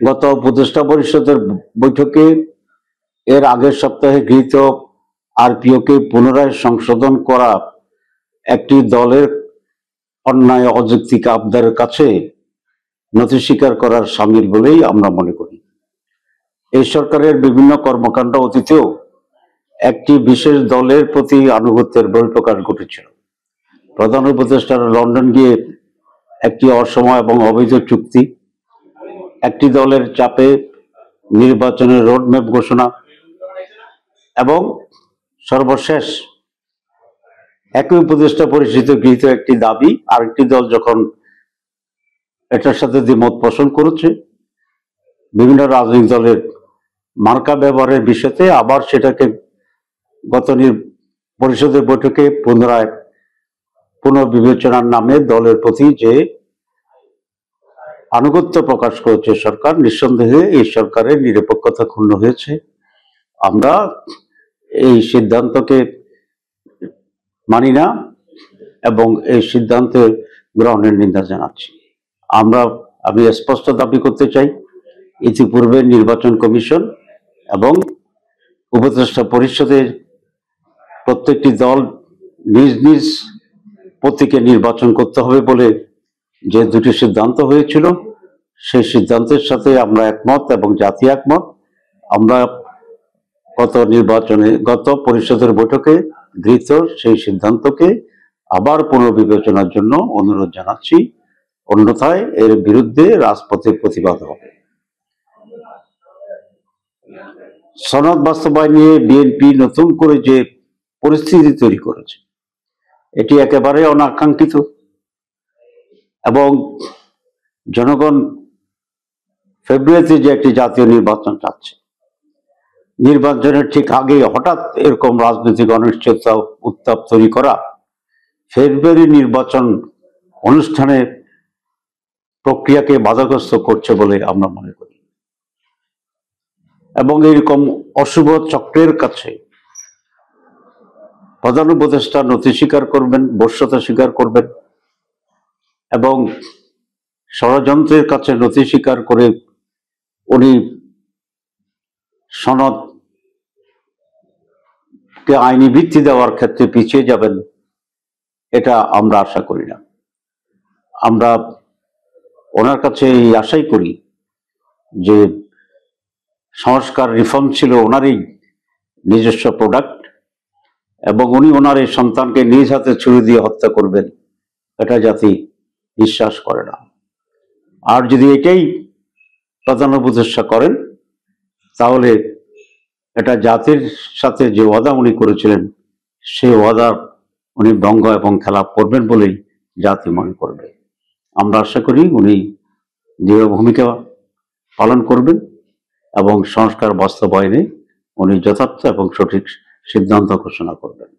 গত উপদেষ্টা পরিষদের বৈঠকে এর আগের সপ্তাহে গৃহীত আরপিওকে পুনরায় সংশোধন করা একটি দলের অন্যায় অযৌক্তিক আবদারের কাছে নথি স্বীকার করার সামিল বলেই আমরা মনে করি। এই সরকারের বিভিন্ন কর্মকাণ্ড অতীতেও একটি বিশেষ দলের প্রতি আনুগত্যের বহিঃপ্রকাশ ঘটেছিল। প্রধান উপদেষ্টার লন্ডন গিয়ে একটি অসময় এবং অবৈধ চুক্তি, একটি দলের চাপে নির্বাচনের রোডম্যাপ ঘোষণা এবং সর্বশেষ একই উপদেষ্টা পরিষদে গৃহীত একটি দাবি আরেকটি দল যখন এটার সাথে দ্বিমত পোষণ করেছে, বিভিন্ন রাজনৈতিক দলের মার্কা ব্যবহারের বিষয়তে আবার সেটাকে গত পরিষদের বৈঠকে পুনরায় পুনর্বিবেচনার নামে দলের প্রতি যে আনুগত্য প্রকাশ করেছে সরকার, নিঃসন্দেহে এই সরকারের নিরপেক্ষতা ক্ষুণ্ণ হয়েছে। আমরা এই সিদ্ধান্তকে মানি না এবং এই সিদ্ধান্ত গ্রহণের নিন্দা জানাচ্ছি। আমি স্পষ্ট দাবি করতে চাই, ইতিপূর্বে নির্বাচন কমিশন এবং উপদেষ্টা পরিষদের প্রত্যেকটি দল নিজ নিজ প্রতীকে নির্বাচন করতে হবে বলে যে দুটি সিদ্ধান্ত হয়েছিল, সেই সিদ্ধান্তের সাথে আমরা একমত এবং জাতি একমত। আমরা গত পরিষদের বৈঠকে গৃহীত সেই সিদ্ধান্তকে আবার পুনর্বিবেচনার জন্য অনুরোধ জানাচ্ছি, অন্যথায় এর বিরুদ্ধে রাজপথে প্রতিবাদ হবে। সনদ বাস্তবায়ন নিয়ে বিএনপি নতুন করে যে পরিস্থিতি তৈরি করেছে, এটি একেবারে অনাকাঙ্ক্ষিত এবং জনগণ ফেব্রুয়ারিতে যে একটি জাতীয় নির্বাচন চাচ্ছে, নির্বাচনের ঠিক আগে হঠাৎ এরকম রাজনৈতিক অনিশ্চয়তা উত্তাপ তৈরি করা ফেব্রুয়ারি নির্বাচন অনুষ্ঠানের প্রক্রিয়াকে বাধাগ্রস্ত করছে বলে আমরা মনে করি এবং এরকম অশুভ চক্রের কাছে প্রধান উপদেষ্টা নথি স্বীকার করবেন, বশ্যতা স্বীকার করবেন এবং ষড়যন্ত্রের কাছে নথি স্বীকার করে উনি সনদকে আইনি ভিত্তি দেওয়ার ক্ষেত্রে পিছিয়ে যাবেন, এটা আমরা আশা করি না। আমরা ওনার কাছে এই আশাই করি যে সংস্কার রিফর্ম ছিল ওনারই নিজস্ব প্রোডাক্ট এবং উনি ওনার এই সন্তানকে নিজ হাতে ছুরি দিয়ে হত্যা করবেন, এটা জাতি বিশ্বাস করে না। আর যদি এটাই প্রধান উপদেষ্টা করেন, তাহলে এটা জাতির সাথে যে ওয়াদা উনি করেছিলেন, সেই ওয়াদা উনি ভঙ্গ এবং খেলাপ করবেন বলেই জাতি মনে করবে। আমরা আশা করি উনি দৃঢ় ভূমিকা পালন করবেন এবং সংস্কার বাস্তবায়নে উনি যথার্থ এবং সঠিক সিদ্ধান্ত ঘোষণা করবেন।